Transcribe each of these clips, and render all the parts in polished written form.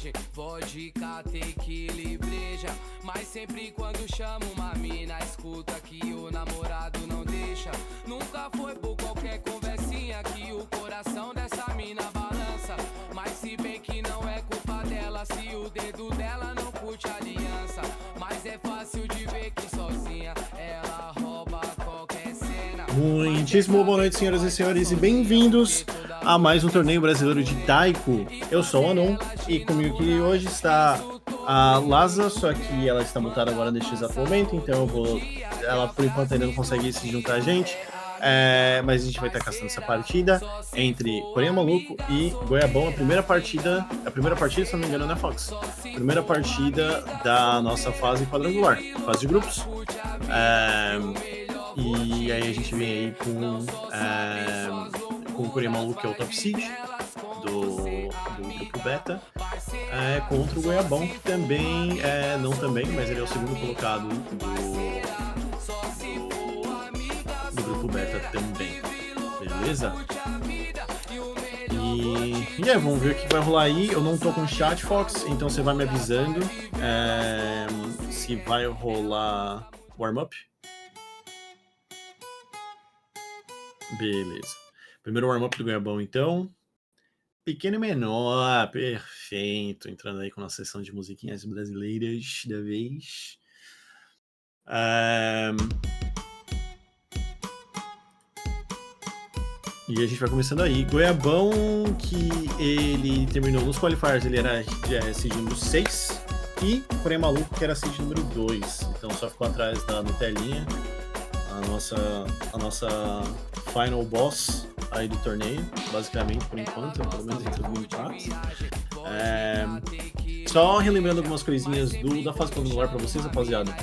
malandragem, vodka, tequila, breja. Mas sempre quando chamo uma mina, escuta que o namorado não deixa. Nunca foi por qualquer conversinha que o coração dessa mina balança. Mas se bem que não é culpa dela, se o dedo dela não curte a aliança. Mas é fácil de ver que sozinha ela rouba qualquer cena. Muitíssimo boa noite, senhoras e senhores, e bem-vindos a mais um torneio brasileiro de Taiko. Eu sou o Anon, e comigo aqui hoje está a Laza, só que ela está mutada agora neste exato momento, então eu vou... Ela, por enquanto, ainda não consegue se juntar a gente, mas a gente vai estar caçando essa partida entre Coreia Maluco e Goiabão. A primeira partida, se não me engano, não é Fox. Primeira partida da nossa fase quadrangular, fase de grupos. E aí a gente vem aí com o Coreia Maluco, que é o top seed do grupo beta, contra o Goiabão, que também, mas ele é o segundo colocado do grupo beta também, beleza? E aí, vamos ver o que vai rolar aí. Eu não tô com chat, Fox, então você vai me avisando se vai rolar warm-up. Beleza. Primeiro warm-up do Goiabão, então. Pequeno e menor, perfeito. Entrando aí com a nossa sessão de musiquinhas brasileiras da vez. E a gente vai começando aí. Goiabão, que ele terminou nos qualifiers, ele era seed número 6. E Coreia Maluco, que era seed número 2. Então só ficou atrás da Nutelinha. A nossa final boss aí do torneio, basicamente, por enquanto, pelo menos entre os 24. Só relembrando algumas coisinhas da fase quadrangular pra vocês, rapaziada.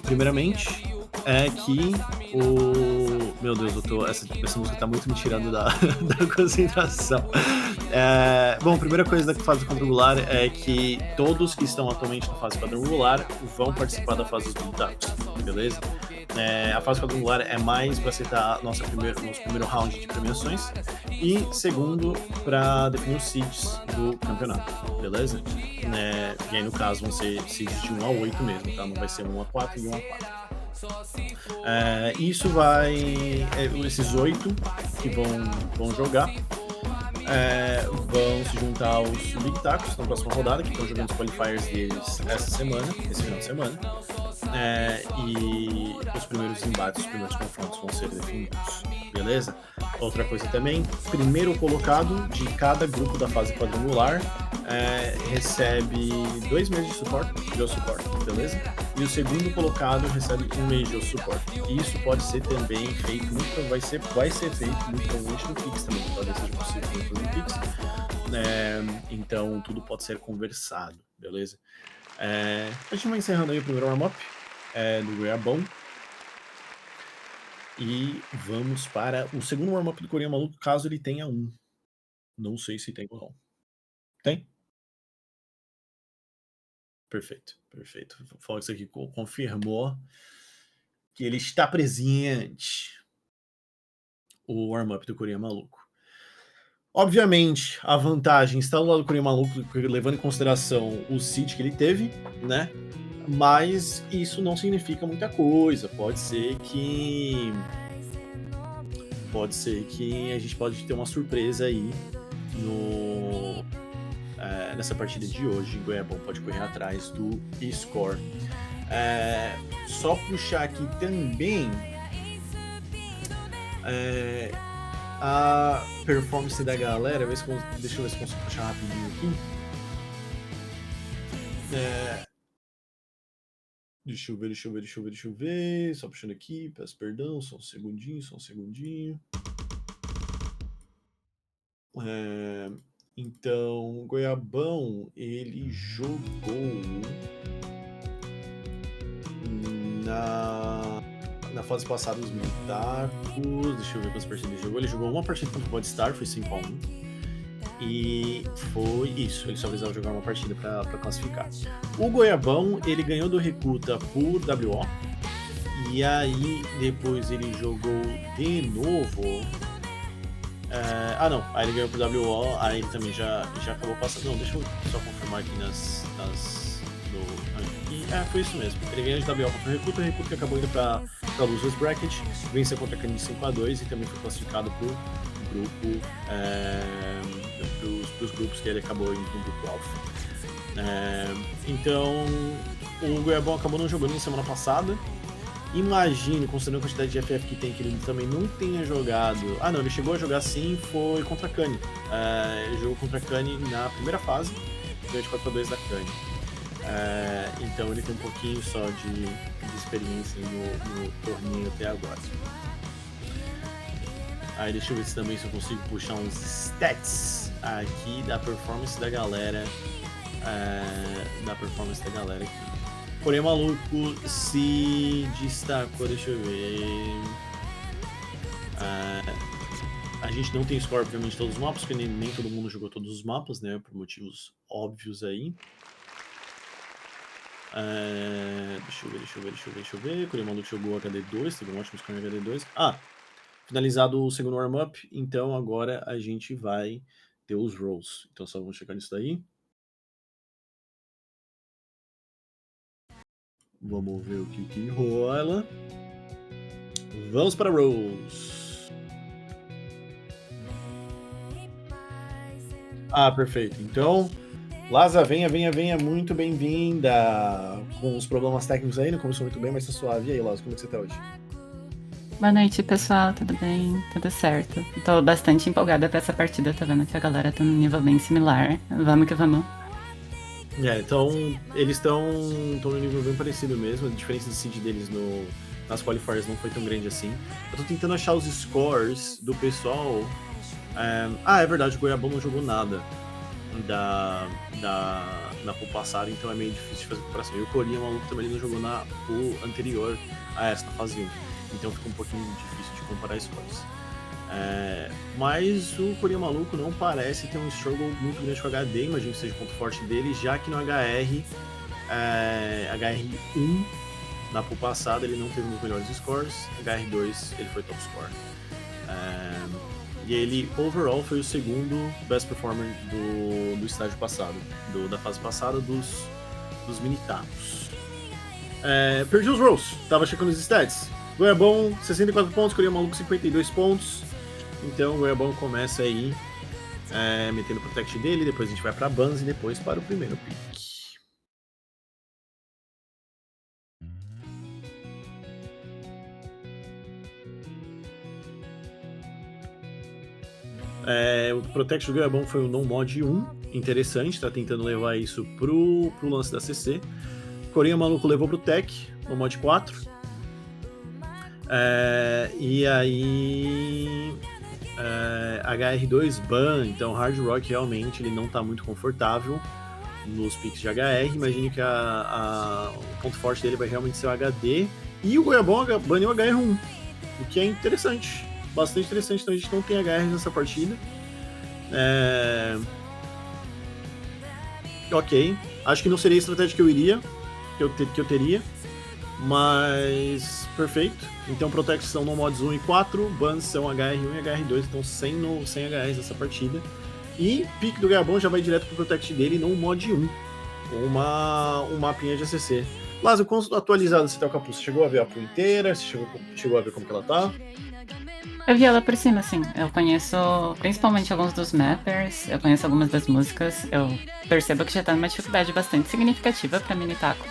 Primeiramente, meu Deus, essa música tá muito me tirando da concentração. Bom, a primeira coisa da fase quadrangular é que todos que estão atualmente na fase quadrangular vão participar da fase dos militares, beleza? A fase quadrangular é mais para acertar nosso primeiro round de premiações e segundo para definir os seeds do campeonato, beleza? E aí no caso vão ser seeds de 1 a 8 mesmo, tá? Não vai ser 1 a 4 e 1 a 4. Isso vai... esses 8 que vão jogar vão se juntar aos Big Tacos na próxima rodada, que estão jogando os qualifiers deles esse final de semana. E os primeiros embates, os primeiros confrontos vão ser definidos, beleza? Outra coisa também, primeiro colocado de cada grupo da fase quadrangular recebe 2 meses de suporte, beleza? E o segundo colocado recebe 1 mês de suporte. E isso pode ser também feito, vai ser feito muito provavelmente no Pix também, talvez seja possível no Pix. Então tudo pode ser conversado, beleza? A gente vai encerrando aí o primeiro warm-up do Goiabão. E vamos para o segundo warm-up do Coreia Maluco, caso ele tenha um. Não sei se tem ou não. Tem? Perfeito. O Fox aqui confirmou que ele está presente. O warm-up do Coreia Maluco. Obviamente, a vantagem está do lado do Coreia Maluco, levando em consideração o seed que ele teve, né? Mas isso não significa muita coisa. Pode ser que a gente pode ter uma surpresa aí nessa partida de hoje. O Goiabão pode correr atrás do score. Só puxar aqui também a performance da galera. Deixa eu ver se consigo puxar rapidinho aqui. Deixa eu ver. Só puxando aqui, peço perdão, só um segundinho. Então, o Goiabão, ele jogou na fase passada os Militacos. Deixa eu ver quantas partidas ele jogou. Ele jogou uma partida contra o Bodstar, foi 5-1. E foi isso, ele só precisava jogar uma partida para classificar. O Goiabão, ele ganhou do Recruta por WO. E aí, depois ele jogou de novo Não. Aí ele ganhou pro WO, aí ele também já acabou passando. Não, deixa eu só confirmar aqui foi isso mesmo. Ele ganhou de WO contra o Recruta que acabou indo pra Losers Bracket, venceu contra a Kanye 5x2 e também foi classificado pro grupo, pros grupos que ele acabou indo no grupo Alpha. Então, o Goiabão acabou não jogando na semana passada. Imagino, considerando a quantidade de FF que tem, que ele também não tenha jogado. Não, ele chegou a jogar sim, foi contra a Kanye. Ele jogou contra a Kanye na primeira fase, ganhou de 4x2 da Kanye. Então ele tem um pouquinho só de experiência no torneio até agora. Aí deixa eu ver se também se eu consigo puxar uns stats aqui da performance da galera. Aqui. Porém, maluco se destacou, deixa eu ver. A gente não tem score, obviamente, de todos os mapas, porque nem todo mundo jogou todos os mapas, né? Por motivos óbvios aí. Deixa eu ver. Porém, maluco jogou HD2, teve um ótimo score em HD2. Finalizado o segundo warm-up, então agora a gente vai ter os rolls. Então só vamos checar nisso daí. Vamos ver o que rola. Vamos para rolls. Perfeito. Então, Laza, venha, muito bem-vinda. Com os problemas técnicos aí, não começou muito bem, mas tá suave. E aí, Laza, como é que você tá hoje? Boa noite, pessoal. Tudo bem? Tudo certo. Tô bastante empolgada pra essa partida. Tô vendo que a galera tá num nível bem similar. Vamos que vamos. Então eles estão num nível bem parecido mesmo. A diferença de seed deles nas qualifiers não foi tão grande assim. Eu tô tentando achar os scores do pessoal. É verdade, o Goiabão não jogou nada na pool passada, então é meio difícil de fazer comparação. E o Corinha, o maluco, também não jogou na pool anterior a essa, na fase 1. Então fica um pouquinho difícil de comparar scores. Mas o Corinha Maluco não parece ter um struggle muito grande com o HD, imagino que seja o ponto forte dele, já que no HR1, na pool passada, ele não teve um dos melhores scores, HR2 ele foi top score. E ele, overall, foi o segundo best performer do estágio passado, da fase passada dos mini-tapos. Perdi os rolls, tava checando os stats. Goiabão, 64 pontos, Corinha Maluco, 52 pontos. Então o Goiabão começa aí metendo o protect dele, depois a gente vai pra Bans e depois para o primeiro pick. O protect do Goiabão foi o No Mod 1, interessante, tá tentando levar isso pro lance da CC. Corinha Maluco levou pro Tech, No Mod 4. E aí HR2 ban, então Hard Rock realmente ele não está muito confortável nos picks de HR. Imagine que o ponto forte dele vai realmente ser o HD. E o Goiabão baniu o HR1, o que é interessante, bastante interessante. Então a gente não tem HR nessa partida. Ok, acho que não seria a estratégia que eu teria, mas perfeito. Então Protects são no mods 1 e 4, Bans são HR1 e HR2, então sem HRs nessa partida. E pick do Goiabão já vai direto pro Protect dele no mod 1, um mapinha de ACC. Lázaro, quanto atualizado você tá com a pool? Você chegou a ver a pool inteira? Você chegou a ver como que ela tá? Eu vi ela por cima, assim. Eu conheço principalmente alguns dos mappers, eu conheço algumas das músicas. Eu percebo que já tá numa dificuldade bastante significativa pra Minitaco.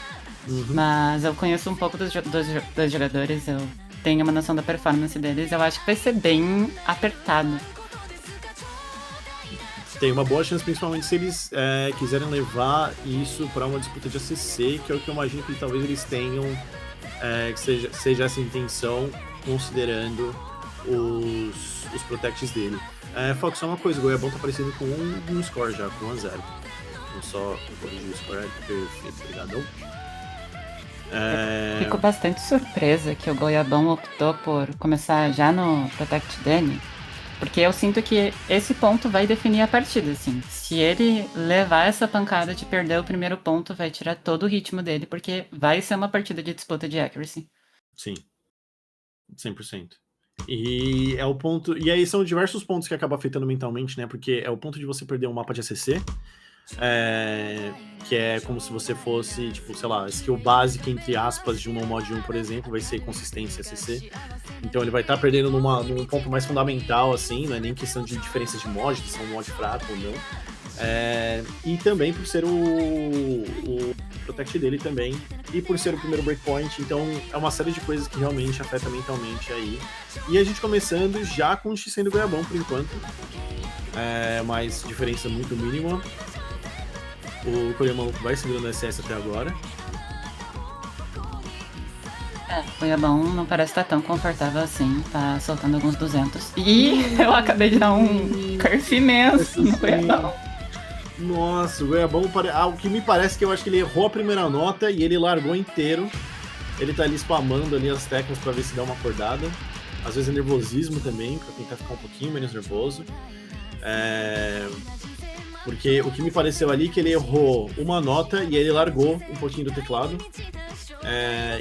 Mas eu conheço um pouco dos jogadores, eu tenho uma noção da performance deles. Eu acho que vai ser bem apertado. Tem uma boa chance, principalmente se eles quiserem levar isso para uma disputa de ACC, que é o que eu imagino que talvez eles tenham, que seja essa intenção, considerando os protects dele. Fox, só uma coisa, o Goiabão tá aparecendo com um score já, com 1-0. Então só corrigir o score, perfeito, obrigadão. Fico bastante surpresa que o Goiabão optou por começar já no Protect dele, porque eu sinto que esse ponto vai definir a partida, assim. Se ele levar essa pancada de perder o primeiro ponto, vai tirar todo o ritmo dele, porque vai ser uma partida de disputa de accuracy. Sim, 100%. E é o ponto. E aí são diversos pontos que acaba afetando mentalmente, né? Porque é o ponto de você perder um mapa de ACC, que é como se você fosse, tipo, sei lá, skill básica, entre aspas, de um mod 1, por exemplo, vai ser consistência ACC. Então ele vai estar perdendo num ponto mais fundamental, assim, não é nem questão de diferenças de mod, se é um mod fraco ou não. E também por ser o Protect dele também, e por ser o primeiro breakpoint, então é uma série de coisas que realmente afeta mentalmente aí. E a gente começando já com o X100 do Goiabão por enquanto, mas diferença muito mínima. O Coreia Maluco vai segurando o SS até agora. O Goiabão não parece estar tão confortável assim, tá soltando alguns 200. E eu acabei de dar um curse imenso no Goiabão. Nossa, o Goiabão, o que me parece que eu acho que ele errou a primeira nota e ele largou inteiro. Ele tá ali spamando ali as técnicas pra ver se dá uma acordada. Às vezes é nervosismo também, pra tentar ficar um pouquinho menos nervoso. Porque o que me pareceu ali é que ele errou uma nota e ele largou um pouquinho do teclado.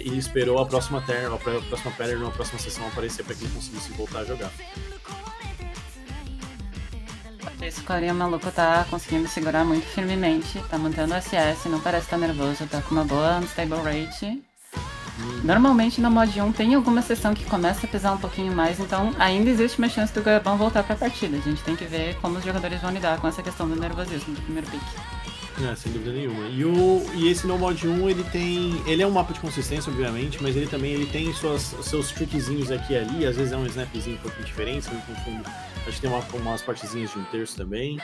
E esperou a próxima pattern, na próxima sessão aparecer pra que ele conseguisse voltar a jogar. Esse Coreia Maluco tá conseguindo segurar muito firmemente, tá mantendo o SS, não parece estar nervoso, tá com uma boa unstable rate. Normalmente no mod 1 tem alguma sessão que começa a pesar um pouquinho mais, então ainda existe uma chance do Goiabão voltar pra partida. A gente tem que ver como os jogadores vão lidar com essa questão do nervosismo do primeiro pick. Sem dúvida nenhuma. E esse no mod 1, ele é um mapa de consistência, obviamente, mas ele também tem seus trickzinhos aqui e ali, às vezes é um snapzinho um pouquinho diferente, se eu não confundo. Acho que tem umas partezinhas de um terço também.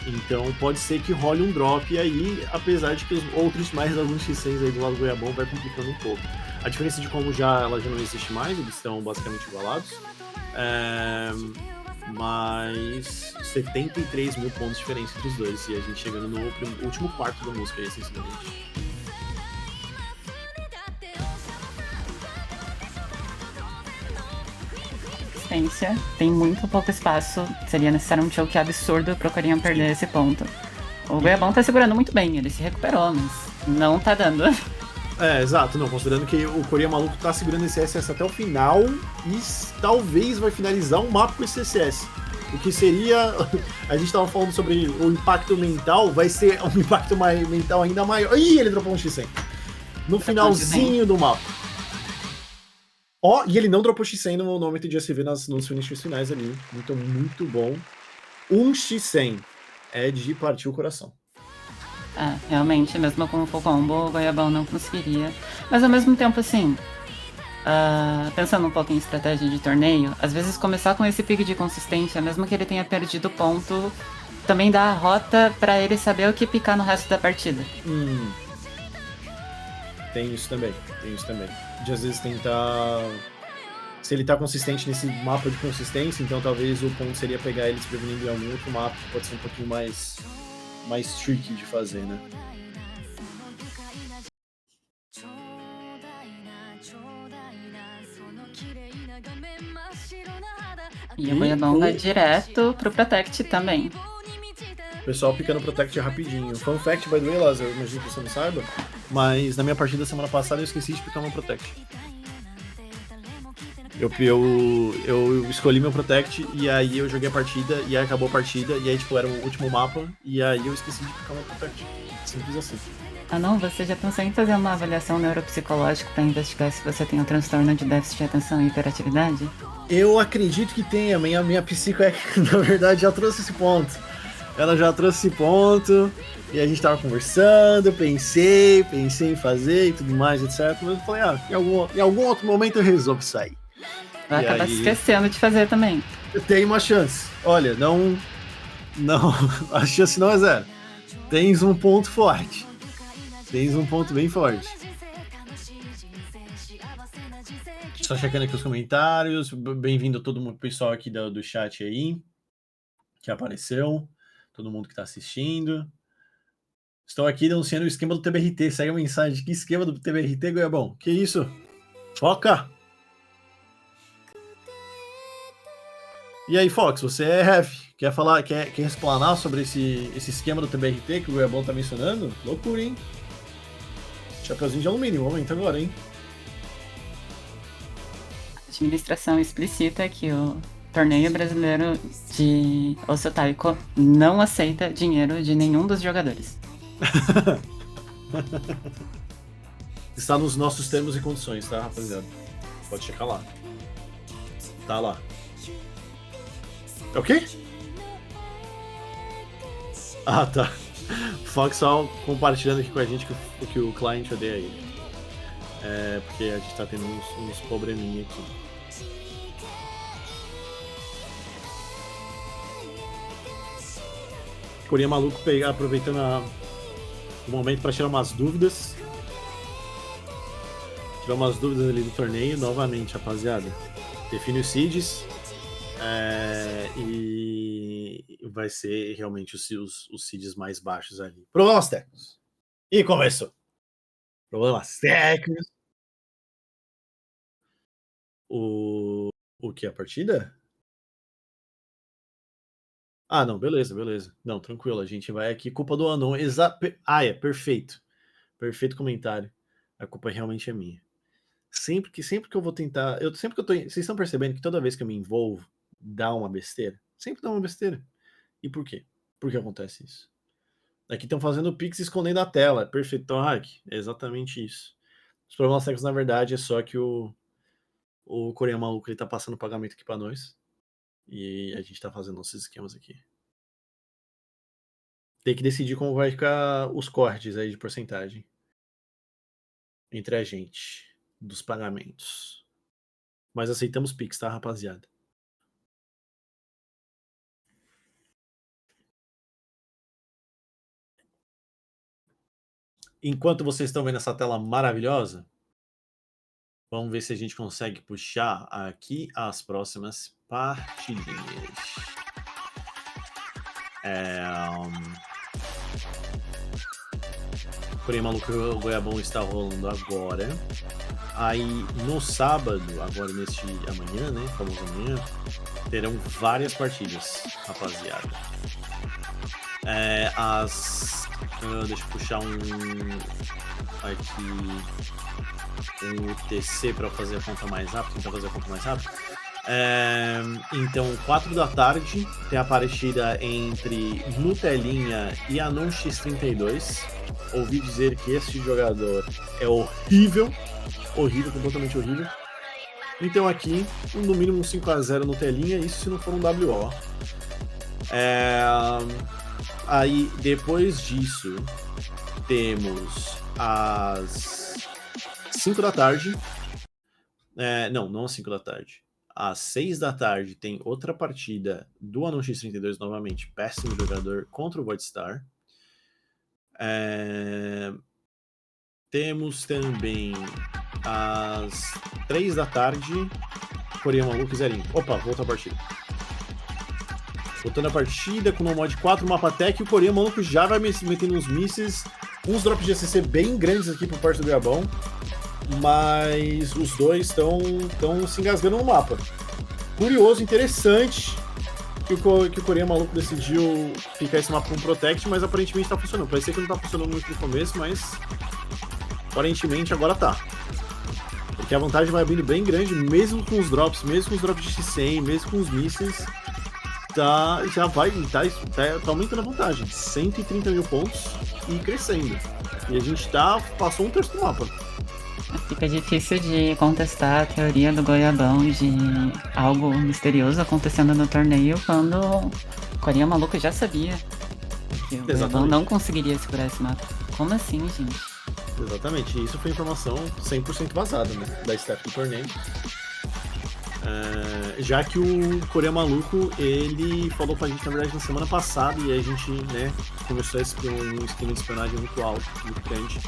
Então pode ser que role um drop aí, apesar de que os outros mais alguns X100s aí do lado do Goiabão vai complicando um pouco. A diferença de como ela já não existe mais, eles estão basicamente igualados. Mas 73 mil pontos de diferença entre os dois, e a gente chegando no último quarto da música aí, essencialmente. Tem muito pouco espaço, seria necessário um choke absurdo pro Coreia perder esse ponto. O Goiabão tá segurando muito bem, ele se recuperou, mas não tá dando. Exato, não, considerando que o Coreia Maluco tá segurando esse SS até o final e talvez vai finalizar um mapa com esse SS. O que seria, a gente tava falando sobre o impacto mental, vai ser um impacto mental ainda maior. Ih, ele dropou um X100 no finalzinho do mapa. E ele não dropou X100 no momento de SV nos finishes finais ali. Então, muito bom. Um X100 é de partir o coração. Realmente, mesmo com o full combo, o Goiabão não conseguiria. Mas ao mesmo tempo, assim, pensando um pouco em estratégia de torneio, às vezes começar com esse pique de consistência, mesmo que ele tenha perdido ponto, também dá a rota pra ele saber o que picar no resto da partida. Tem isso também. De às vezes tentar... Se ele tá consistente nesse mapa de consistência, então talvez o ponto seria pegar ele desprevenido em algum outro mapa, que pode ser um pouquinho mais tricky de fazer, né? E o Goiabão vai direto pro Protect também. O pessoal pica no Protect rapidinho. Fun fact, by the way, Lázaro, eu imagino que você não saiba, mas na minha partida semana passada eu esqueci de picar meu Protect. Eu escolhi meu Protect e aí eu joguei a partida e aí acabou a partida e aí tipo era o último mapa e aí eu esqueci de picar meu Protect. Simples assim. Não, você já pensou em fazer uma avaliação neuropsicológica para investigar se você tem um transtorno de déficit de atenção e hiperatividade? Eu acredito que tenha, minha psico na verdade já trouxe esse ponto. Ela já trouxe esse ponto e a gente tava conversando, pensei em fazer e tudo mais, etc. Mas eu falei, em algum outro momento eu resolvo sair. Vai acabar se esquecendo de fazer também. Tem uma chance. Olha, não, a chance não é zero. Tens um ponto forte. Tens um ponto bem forte. Só checando aqui os comentários. Bem-vindo a todo mundo, pessoal aqui do chat aí, que apareceu. Todo mundo que está assistindo. Estou aqui denunciando o esquema do TBRT. Segue a mensagem. Que esquema do TBRT, Goiabão? Que isso? Foca! E aí, Fox, você é ref. Quer explanar sobre esse esquema do TBRT que o Goiabão tá mencionando? Loucura, hein? Chapeuzinho de alumínio, momento agora, hein? Administração explícita que o torneio brasileiro de Osso Taiko não aceita dinheiro de nenhum dos jogadores. Está nos nossos termos e condições, tá, rapaziada? Pode checar lá. Tá lá. É o quê? Ah, tá. Foxhall compartilhando aqui com a gente que o cliente odeia ele. Porque a gente tá tendo uns probleminha aqui. Corinha maluco aproveitando o momento para tirar umas dúvidas. Tirar umas dúvidas ali do torneio. Novamente, rapaziada. Define os seeds. E vai ser realmente os seeds mais baixos ali. Problemas técnicos. E começou. Problemas técnicos. O que? A partida? Ah, não, beleza. Não, tranquilo, a gente vai aqui. Culpa do Anon. Perfeito. Perfeito comentário. A culpa realmente é minha. Sempre que eu vou tentar. Vocês estão percebendo que toda vez que eu me envolvo, dá uma besteira? Sempre dá uma besteira. E por quê? Por que acontece isso? Aqui estão fazendo Pix escondendo a tela. Perfeito, hack. É exatamente isso. Os problemas técnicos, na verdade, é só que o Coreia maluco ele tá passando o pagamento aqui pra nós. E a gente tá fazendo nossos esquemas aqui. Tem que decidir como vai ficar os cortes aí de porcentagem entre a gente dos pagamentos. Mas aceitamos Pix, tá, rapaziada? Enquanto vocês estão vendo essa tela maravilhosa, vamos ver se a gente consegue puxar aqui as próximas partidinhas. Porém, maluco, o Goiabão está rolando agora. Aí, no sábado, agora neste amanhã, né? Famoso amanhã, terão várias partidas, rapaziada. Deixa eu puxar um UTC para fazer a conta mais rápido. Tentar fazer a conta mais rápido. Então, 4 da tarde tem a partida entre Nutelinha e Anon X32. Ouvi dizer que esse jogador é horrível, completamente horrível. Então aqui, no mínimo um 5-0 Nutelinha, isso se não for um WO. Aí, depois disso, temos às 5 da tarde. Não às 5 da tarde. Às 6 da tarde tem outra partida do Anon X32 novamente, péssimo jogador, contra o Void Star. Temos também às 3 da tarde, Coreia maluco e Zerinho. Opa, volta a partida. Voltando a partida com o mod 4, mapa tech, e o Coreia maluco já vai metendo uns mísseis, uns drops de ACC bem grandes aqui por parte do Goiabão, mas os dois estão se engasgando no mapa. Curioso, interessante que o Coreia maluco decidiu ficar esse mapa com Protect, mas aparentemente tá funcionando. Parecia que não tá funcionando muito no começo, mas aparentemente agora tá. Porque a vantagem vai abrindo bem grande, mesmo com os drops de X100, mesmo com os mísseis, tá aumentando a vantagem. 130 mil pontos e crescendo. E a gente passou um terço do mapa. Fica difícil de contestar a teoria do Goiabão de algo misterioso acontecendo no torneio quando o Coreia maluco já sabia que o Goiabão não conseguiria segurar esse mapa. Como assim, gente? Exatamente, isso foi informação 100% vazada, né, da staff do torneio. Já que o Coreia maluco, ele falou com a gente, na verdade, na semana passada, e a gente, né, começou um esquema de espionagem muito alto, muito grande,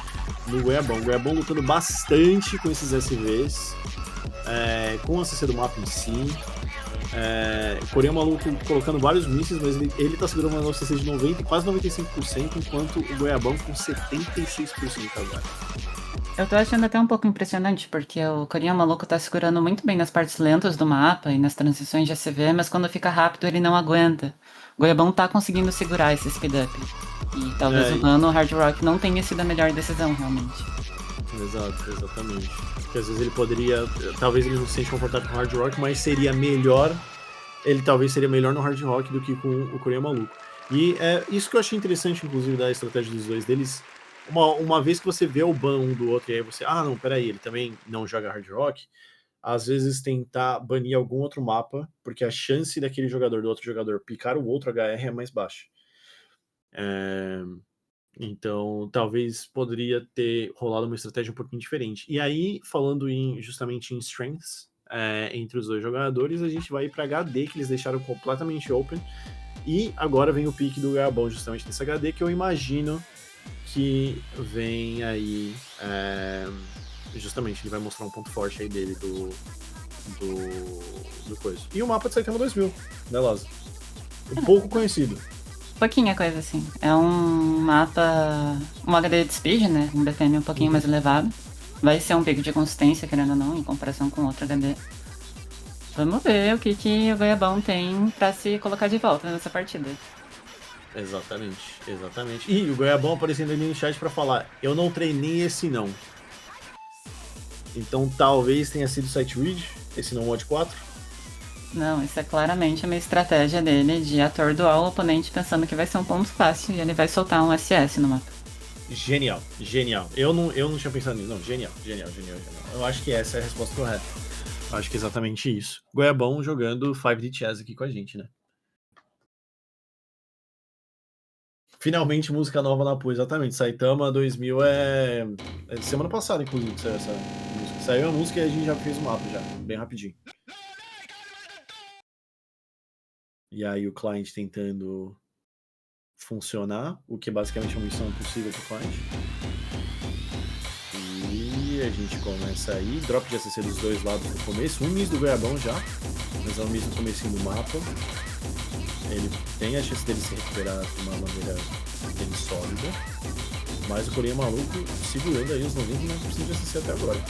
no Goiabão. O Goiabão lutando bastante com esses SVs, com a CC do mapa em si. Coreia maluco colocando vários mísseis, mas ele tá segurando uma CC de 90, quase 95%, enquanto o Goiabão com 76% agora. Eu tô achando até um pouco impressionante, porque o Coreia maluco tá segurando muito bem nas partes lentas do mapa e nas transições de ACV, mas quando fica rápido ele não aguenta. O Goiabão tá conseguindo segurar esse speed up. E talvez o dano Hard Rock não tenha sido a melhor decisão, realmente. Exato, exatamente. Porque às vezes ele poderia, talvez ele não se sente confortável com hard rock, mas seria melhor, ele talvez seria melhor no hard rock do que com o Coreia Maluco. E é isso que eu achei interessante, inclusive, da estratégia dos dois deles. Uma vez que você vê o ban um do outro e aí você, não, peraí, ele também não joga hard rock, às vezes tentar banir algum outro mapa, porque a chance daquele jogador, do outro jogador, picar o outro HR é mais baixa. Então, talvez poderia ter rolado uma estratégia um pouquinho diferente. E aí, falando justamente em strengths entre os dois jogadores, a gente vai para HD, que eles deixaram completamente open. E agora vem o pique do Gabão justamente nesse HD, que eu imagino que vem aí... justamente, ele vai mostrar um ponto forte aí dele do coisa. E o mapa de Saitama 2000, né, Laza? Um pouco conhecido. Pouquinha coisa assim. É um mapa, um HD de speed, né? Um BPM um pouquinho mais elevado. Vai ser um pico de consistência, querendo ou não, em comparação com outro HD. Vamos ver o que o Goiabão tem pra se colocar de volta nessa partida. Exatamente, exatamente. E o Goiabão aparecendo ali no chat pra falar, eu não treinei esse não. Então talvez tenha sido Sight Read, esse não mod 4. Não, isso é claramente uma estratégia dele de atordoar o oponente pensando que vai ser um ponto fácil e ele vai soltar um SS no mapa. Genial, genial. Eu não tinha pensado nisso. Não, genial. Eu acho que essa é a resposta correta. Eu acho que é exatamente isso. Goiabão jogando 5D Chess aqui com a gente, né? Finalmente música nova na PUA, exatamente. Saitama 2000 é de semana passada, inclusive, que saiu essa música. Saiu a música e a gente já fez o mapa já, bem rapidinho. E aí o cliente tentando funcionar, o que é basicamente uma missão impossível pro cliente. E a gente começa aí, drop de ACC dos dois lados no começo, um miss do Goiabão já, mas é um miss no comecinho do mapa. Ele tem a chance dele se recuperar de uma maneira bem sólida, mas o Coreia Maluco segurando aí os 99% de ACC até agora.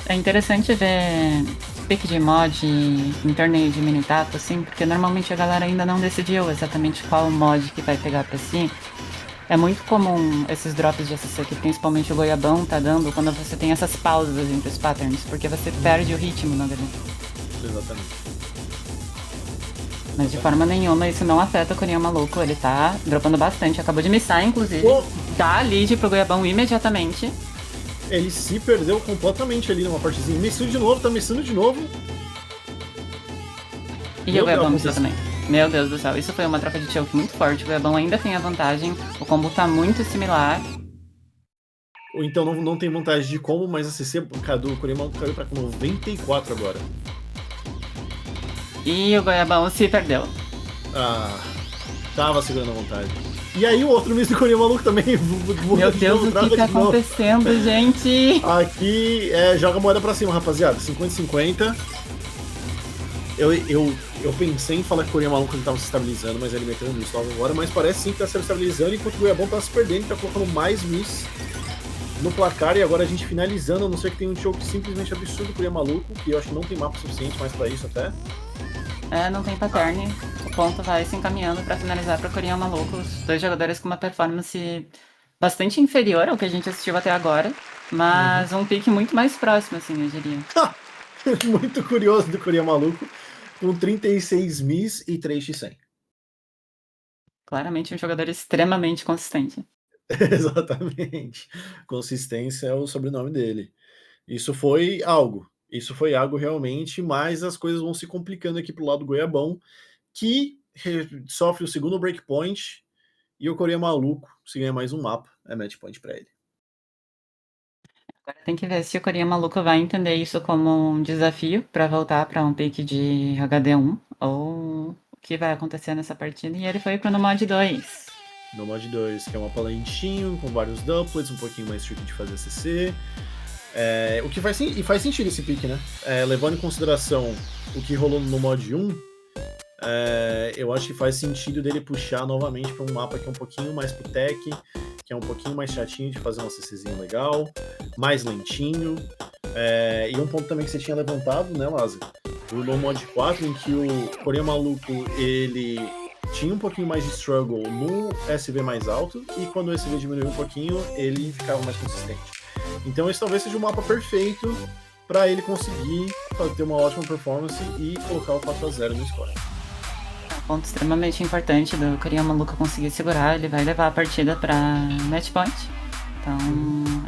É interessante ver pick de mod em torneio de Minitaco, assim, porque normalmente a galera ainda não decidiu exatamente qual mod que vai pegar pra si. É muito comum esses drops de ACC que principalmente o Goiabão tá dando quando você tem essas pausas entre os patterns, porque você perde o ritmo na verdade. Exatamente. Mas de forma nenhuma isso não afeta o Coreia Maluco, ele tá dropando bastante, acabou de missar inclusive, dá a lead pro Goiabão imediatamente. Ele se perdeu completamente ali numa partezinha. Missou de novo, tá missando de novo. E o Goiabão missou também. Meu Deus do céu, isso foi uma troca de choke muito forte. O Goiabão ainda tem a vantagem. O combo tá muito similar. Ou então não tem vantagem de combo, mas a CC do Coreia Maluco caiu pra 94 agora. E o Goiabão se perdeu. Tava segurando a vantagem. E aí o outro miss do Coreia Maluco também. Meu Deus, o que tá acontecendo, gente? Aqui, joga a moeda pra cima, rapaziada. 50-50. Eu pensei em falar que o Coreia Maluco ele tava se estabilizando, mas ele meteu um miss logo agora. Mas parece sim que tá se estabilizando, enquanto o Goiabão tá se perdendo, tá colocando mais miss no placar. E agora a gente finalizando, a não ser que tenha um choke simplesmente absurdo do Coreia Maluco, que eu acho que não tem mapa suficiente mais pra isso até. Não tem pattern. O ponto vai se encaminhando pra finalizar pro Coreia Maluco. Os dois jogadores com uma performance bastante inferior ao que a gente assistiu até agora, mas um pique muito mais próximo, assim, eu diria. Muito curioso do Coreia Maluco, com 36 miss e 3x100. Claramente um jogador extremamente consistente. Exatamente. Consistência é o sobrenome dele. Isso foi algo realmente, mas as coisas vão se complicando aqui pro lado do Goiabão, que sofre o segundo breakpoint, e o Coreia Maluco, se ganha mais um mapa, é match point pra ele. Agora tem que ver se o Coreia Maluco vai entender isso como um desafio para voltar para um pick de HD1, ou o que vai acontecer nessa partida, e ele foi pro no mod 2. No mod 2, que é um mapa lentinho, com vários doublets, um pouquinho mais tricky de fazer CC. O que faz sentido esse pick, né? Levando em consideração o que rolou no mod 1, eu acho que faz sentido dele puxar novamente para um mapa que é um pouquinho mais pro tech, que é um pouquinho mais chatinho de fazer um CCzinho legal, mais lentinho. E um ponto também que você tinha levantado, né, Lázaro? No mod 4, em que o Coreia Maluco, ele tinha um pouquinho mais de struggle no SV mais alto, e quando o SV diminuiu um pouquinho, ele ficava mais consistente. Então esse talvez seja o mapa perfeito para ele conseguir ter uma ótima performance e colocar o 4-0 no score. Um ponto extremamente importante do Kuriyama Luka conseguir segurar, ele vai levar a partida para match point. Então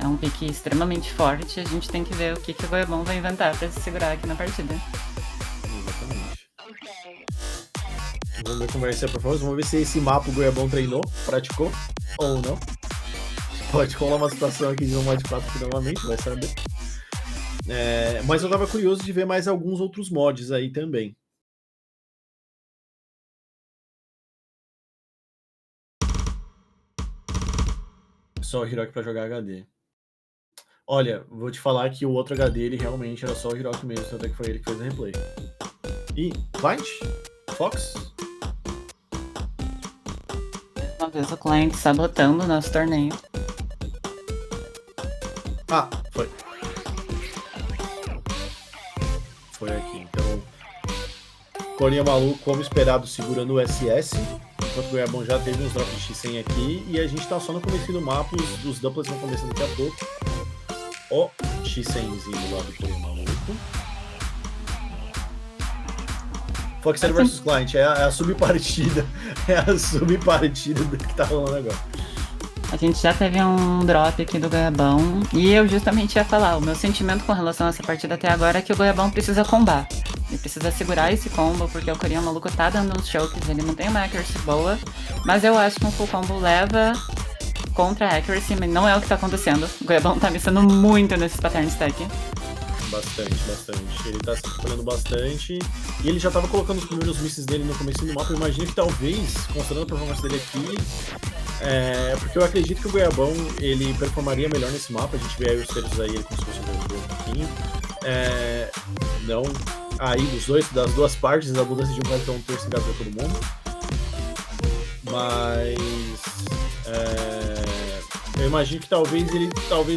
é um pique extremamente forte, a gente tem que ver o que o Goemon vai inventar para se segurar aqui na partida. Exatamente. Vamos ver como vai ser a performance, vamos ver se esse mapa o Goemon treinou, praticou ou não. Pode rolar uma situação aqui de um mod 4 aqui novamente, vai saber. Mas eu tava curioso de ver mais alguns outros mods aí também. Só o Hiroki pra jogar HD. Olha, vou te falar que o outro HD ele realmente era só o Hiroki mesmo, tanto é que foi ele que fez a replay. E Client? Fox? Uma vez o Client sabotando o nosso torneio. Ah, foi. Foi aqui, então. Corinha maluco, como esperado, segurando o SS. Enquanto o Goiabão já teve uns drops de X100 aqui. E a gente tá só no começo do mapa, os doublets vão começar daqui a pouco. Ó, X100zinho lá do Corinha maluco. Foxer vs Client, é a subpartida. É a subpartida do que tá rolando agora. A gente já teve um drop aqui do Goiabão, e eu justamente ia falar, o meu sentimento com relação a essa partida até agora é que o Goiabão precisa combar. Ele precisa segurar esse combo, porque o Corinha maluco tá dando uns chokes, ele não tem uma accuracy boa, mas eu acho que um full combo leva contra a accuracy, mas não é o que tá acontecendo. O Goiabão tá missando muito nesses pattern stack. Bastante. Ele tá se trabalhando bastante. E ele já tava colocando os primeiros misses dele no começo do mapa. Eu imagino que talvez, considerando a performance dele aqui, porque eu acredito que o Goiabão ele performaria melhor nesse mapa. A gente vê aí os terços aí, ele conseguiu sobreviver um pouquinho. Não aí das duas partes, a mudança de um vai ter um terço pra todo mundo. Mas eu imagino que talvez ele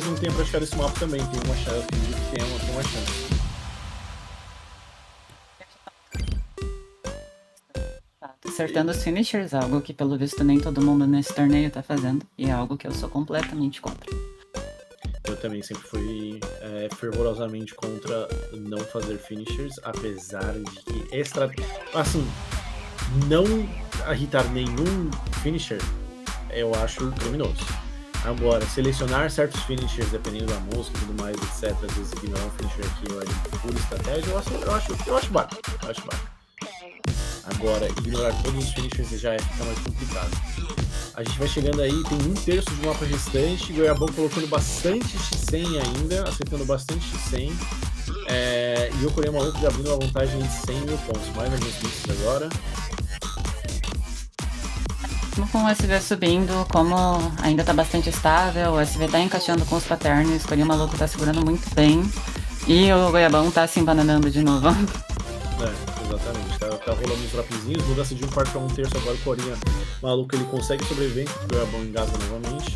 não tenha praticado esse mapa também. Tem uma chance, tem uma chance. Acertando os finishers, algo que pelo visto nem todo mundo nesse torneio tá fazendo, e é algo que eu sou completamente contra. Eu também sempre fui fervorosamente contra não fazer finishers, apesar de que assim, não irritar nenhum finisher eu acho criminoso. Agora, selecionar certos finishers dependendo da música e tudo mais, etc, às vezes ignorar um finisher aqui ou ali por estratégia, eu acho bacana. Agora, ignorar todos os finishers já fica mais complicado. A gente vai chegando aí, tem um terço de mapa restante, Goiabão colocando bastante X100 ainda, acertando bastante X100. E o Coreia maluco já abrindo uma vantagem de 100 mil pontos. Mais alguns misses agora. Com o SV subindo, como ainda tá bastante estável, o SV tá encaixando com os patterns, o Coreia maluco tá segurando muito bem. E o Goiabão tá se embananando de novo. Exatamente, tá rolando uns dropzinhos, mudança de um quarto para um terço agora, o Corinha maluco ele consegue sobreviver, o Goiabão engasga novamente.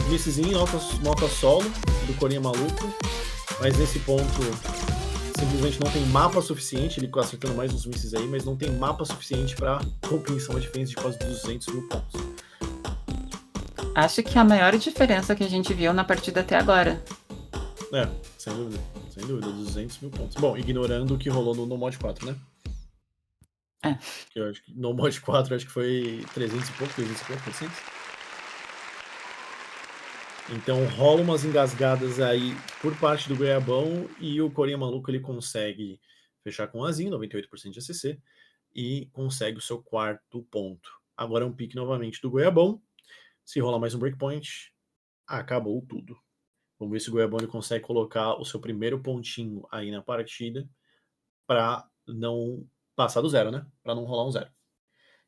Missezinho, nota solo do Corinha maluco, mas nesse ponto simplesmente não tem mapa suficiente, ele acertando mais uns misses aí, mas não tem mapa suficiente para compensar uma diferença de quase 200 mil pontos. Acho que a maior diferença que a gente viu na partida até agora. Sem dúvida, 200 mil pontos. Bom, ignorando o que rolou no Mod 4, né? Eu acho que no Mod 4 acho que foi 300 e pouco, 400. Então rola umas engasgadas aí por parte do Goiabão e o Corinha maluco ele consegue fechar com azinho, 98% de ACC, e consegue o seu quarto ponto. Agora é um pique novamente do Goiabão. Se rolar mais um breakpoint, acabou tudo. Vamos ver se o Goiabão ele consegue colocar o seu primeiro pontinho aí na partida para não passar do zero, né? Para não rolar um zero.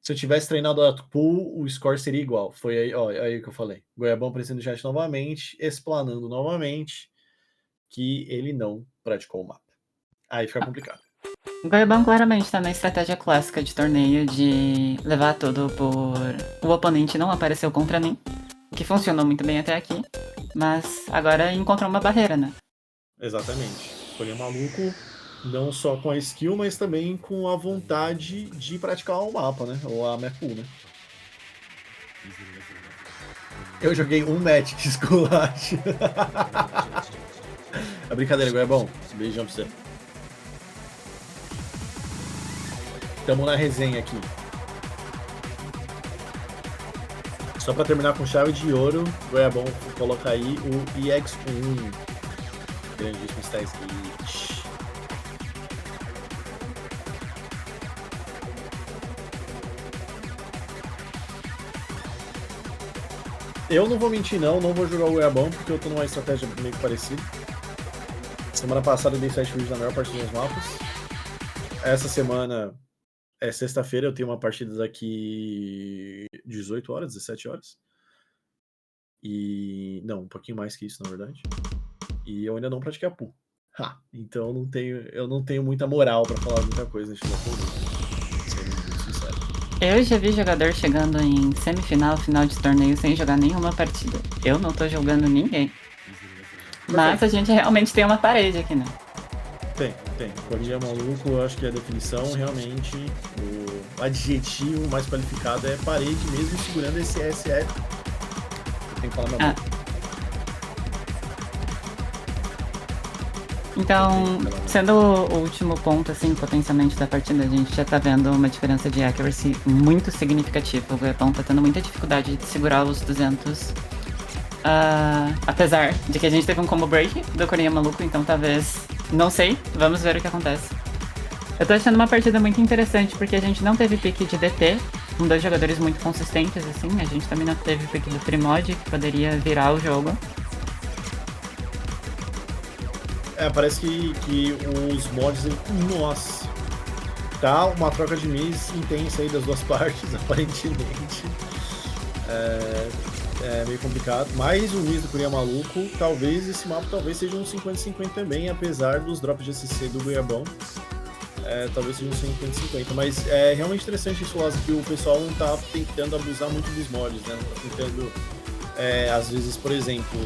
Se eu tivesse treinado a pool, o score seria igual. Foi aí que eu falei. Goiabão aparecendo no chat novamente, explanando novamente que ele não praticou o mapa. Aí fica complicado. O Goiabão claramente tá na estratégia clássica de torneio de levar tudo por o oponente não apareceu contra mim, que funcionou muito bem até aqui, mas agora encontrou uma barreira, né? Exatamente. Corinha maluco Não só com a skill, mas também com a vontade de praticar o mapa, né? Ou a map pool, né? Eu joguei um match de esculacho. É brincadeira, agora é bom. Beijão pra você. Tamo na resenha aqui. Só pra terminar com chave de ouro, é bom colocar aí o EX1. Grandíssimo Skate. Eu não vou mentir não vou jogar o Goiabão, porque eu tô numa estratégia meio parecida. Semana passada eu dei 7 vídeos na maior parte dos meus mapas. Essa semana, sexta-feira, eu tenho uma partida daqui 18 horas, 17 horas. E... não, um pouquinho mais que isso, na verdade. E eu ainda não pratiquei a pool. Então eu não tenho muita moral pra falar muita coisa nesse jogo. Sendo muito sincero. Eu já vi jogador chegando em semifinal, final de torneio sem jogar nenhuma partida. Eu não tô jogando ninguém. Mas a gente realmente tem uma parede aqui, né? Tem. Corinha maluco, eu acho que a definição realmente, o adjetivo mais qualificado é parede mesmo segurando esse SR. Eu tenho que falar na boca. Então, sendo o último ponto, assim, potencialmente da partida, a gente já tá vendo uma diferença de accuracy muito significativa. O Goiabão tá tendo muita dificuldade de segurar os 200. Apesar de que a gente teve um combo break do Corinha maluco, então talvez... não sei, vamos ver o que acontece. Eu tô achando uma partida muito interessante, porque a gente não teve pique de DT, com 2 jogadores muito consistentes, assim. A gente também não teve pique do Primod, que poderia virar o jogo. Parece que os mods... nossa! Tá uma troca de mês intensa aí das duas partes, aparentemente. É meio complicado. Mas o Luiz do Corinha maluco, talvez esse mapa seja um 50-50 também, apesar dos drops de SC do Goiabão. Talvez seja um 50-50. Mas é realmente interessante isso, Lázaro, que o pessoal não tá tentando abusar muito dos mods, né? Não tá tentando, às vezes, por exemplo,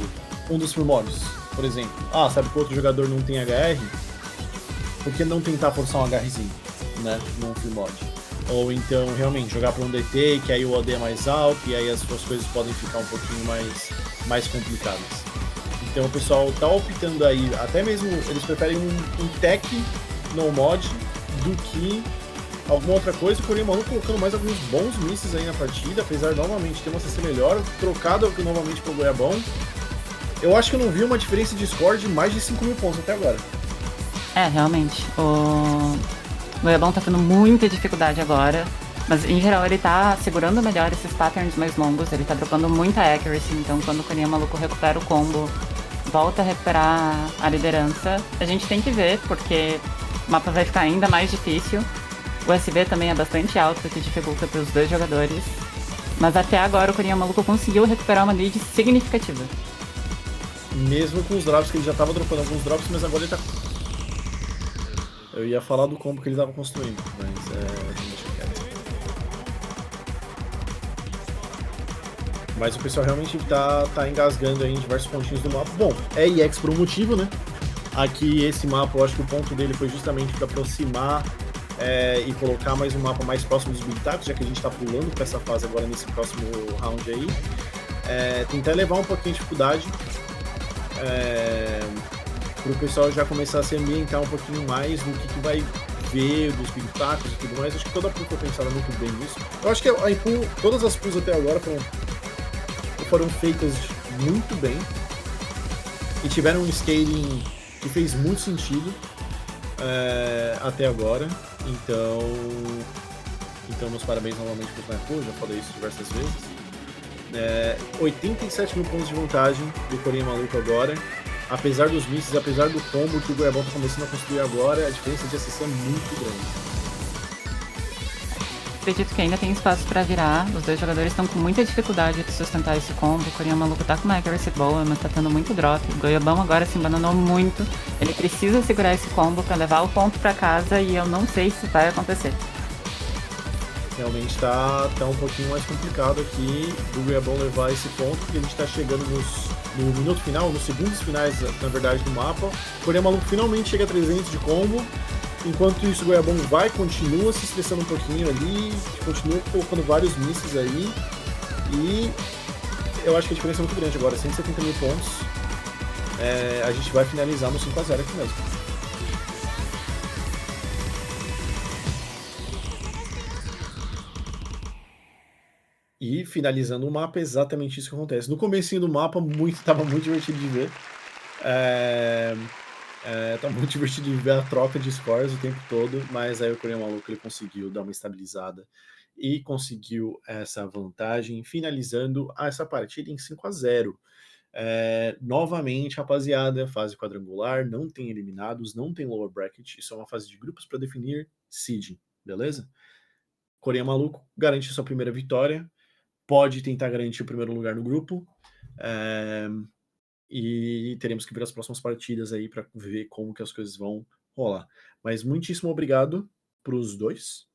um dos mods. Por exemplo, sabe que o outro jogador não tem HR? Por que não tentar forçar um HRzinho, né, num free mod? Ou então, realmente, jogar para um DT, que aí o AD é mais alto, e aí as suas coisas podem ficar um pouquinho mais complicadas. Então o pessoal tá optando aí, até mesmo, eles preferem um tech no mod do que alguma outra coisa. O Corinha maluco colocando mais alguns bons misses aí na partida, apesar de novamente ter uma CC melhor, trocado novamente pro Goiabão. Eu acho que eu não vi uma diferença de score de mais de 5 mil pontos até agora. Realmente. O Goiabão tá tendo muita dificuldade agora, mas em geral ele tá segurando melhor esses patterns mais longos, ele tá dropando muita accuracy, então quando o Corinha maluco recupera o combo, volta a recuperar a liderança. A gente tem que ver, porque o mapa vai ficar ainda mais difícil. O SV também é bastante alto, o que dificulta para os 2 jogadores. Mas até agora o Corinha maluco conseguiu recuperar uma lead significativa. Mesmo com os drops, que ele já tava dropando alguns drops, mas agora ele tá... Eu ia falar do combo que ele tava construindo, mas deixa quieto. Mas o pessoal realmente tá engasgando aí em diversos pontinhos do mapa. Bom, é EX por um motivo, né? Aqui esse mapa, eu acho que o ponto dele foi justamente para aproximar e colocar mais um mapa mais próximo dos Big Tacos, já que a gente tá pulando para essa fase agora nesse próximo round aí. Tentar elevar um pouquinho a dificuldade. Para o pessoal já começar a se ambientar um pouquinho mais no que vai ver dos Big Tacos e tudo mais. Acho que toda a pool foi pensada muito bem nisso. Eu acho que a pool, todas as pools até agora foram feitas muito bem e tiveram um scaling que fez muito sentido até agora. Então meus parabéns novamente para o Pool, já falei isso diversas vezes. 87 mil pontos de vantagem do Corinha maluco agora. Apesar dos misses, apesar do combo que o Goiabão tá começando a construir agora, a diferença de ACC é muito grande. Acredito que ainda tem espaço pra virar. Os 2 jogadores estão com muita dificuldade de sustentar esse combo. O Corinha maluco tá com uma accuracy boa, mas tá tendo muito drop. O Goiabão agora se embananou muito. Ele precisa segurar esse combo pra levar o ponto pra casa e eu não sei se vai acontecer. realmente tá um pouquinho mais complicado aqui do Goiabão levar esse ponto, porque a gente tá chegando no minuto final, nos segundos finais, na verdade, do mapa. Coreia Maluco finalmente chega a 300 de combo. Enquanto isso, o Goiabão continua se estressando um pouquinho ali, continua colocando vários misses aí. E eu acho que a diferença é muito grande agora, 170 mil pontos. A gente vai finalizar no 5x0 aqui mesmo. E finalizando o mapa, exatamente isso que acontece. No comecinho do mapa, tava muito divertido de ver. Tá muito divertido de ver a troca de scores o tempo todo, mas aí o Coreia Maluco ele conseguiu dar uma estabilizada e conseguiu essa vantagem, finalizando essa partida em 5x0. Novamente, rapaziada, fase quadrangular, não tem eliminados, não tem lower bracket, isso é uma fase de grupos para definir seeding, beleza? Coreia Maluco garante sua primeira vitória, pode tentar garantir o primeiro lugar no grupo, e teremos que ver as próximas partidas aí para ver como que as coisas vão rolar. Mas muitíssimo obrigado para os dois.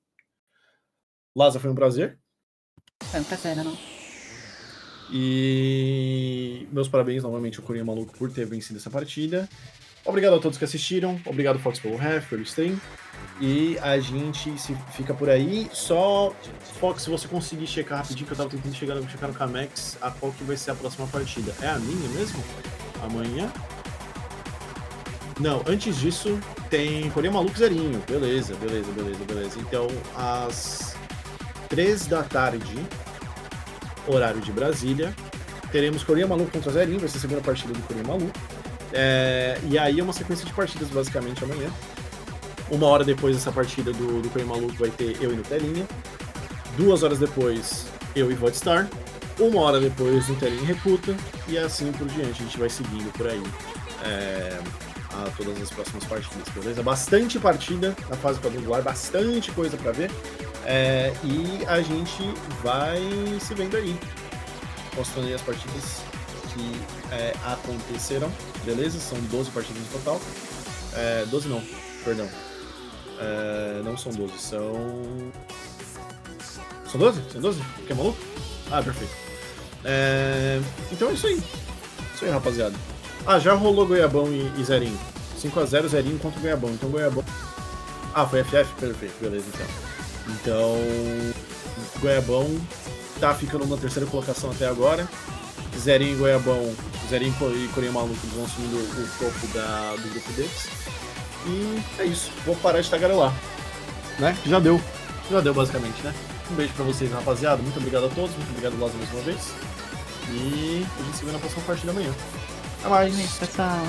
Laza, foi um prazer. Foi um prazer, não? E meus parabéns novamente ao Coreia Maluco por ter vencido essa partida. Obrigado a todos que assistiram. Obrigado, Fox, pelo ref, pelo stream. E a gente fica por aí. Só, Fox, se você conseguir checar rapidinho, que eu tava tentando checar no Camex, a qual que vai ser a próxima partida. É a minha mesmo? Amanhã? Não, antes disso, tem Coreia Maluco Zerinho. Beleza. Então, às 3 da tarde, horário de Brasília, teremos Coreia Maluco contra Zerinho, vai ser a segunda partida do Coreia Maluco. E aí é uma sequência de partidas, basicamente, amanhã. 1 hora depois dessa partida do Coreia Maluco vai ter eu e Nutelinha. 2 horas depois, eu e Vodstar. 1 hora depois, Nutelinha reputa. E assim por diante, a gente vai seguindo por aí a todas as próximas partidas, beleza? Bastante partida na fase quadrangular, bastante coisa pra ver. E a gente vai se vendo aí, mostrando aí as partidas que acontecerão, beleza? São 12 partidas no total. 12 não, perdão. Não são 12, são 12? São 12? Que é maluco? Ah, perfeito. Então é isso aí. Isso aí, rapaziada. Já rolou Goiabão e Zerinho. 5x0 Zerinho contra o Goiabão. Então Goiabão... foi FF? Perfeito, beleza então. Goiabão tá ficando na terceira colocação até agora. Zerinho e Goiabão, Zerinho e Coreia Maluco vão assumindo o topo do grupo deles. E é isso. Vou parar de tagarelar. Né? Já deu basicamente, né? Um beijo pra vocês, rapaziada. Muito obrigado a todos. Muito obrigado, Lázaro, mais uma vez. E a gente se vê na próxima partida amanhã. Até mais. Pessoal.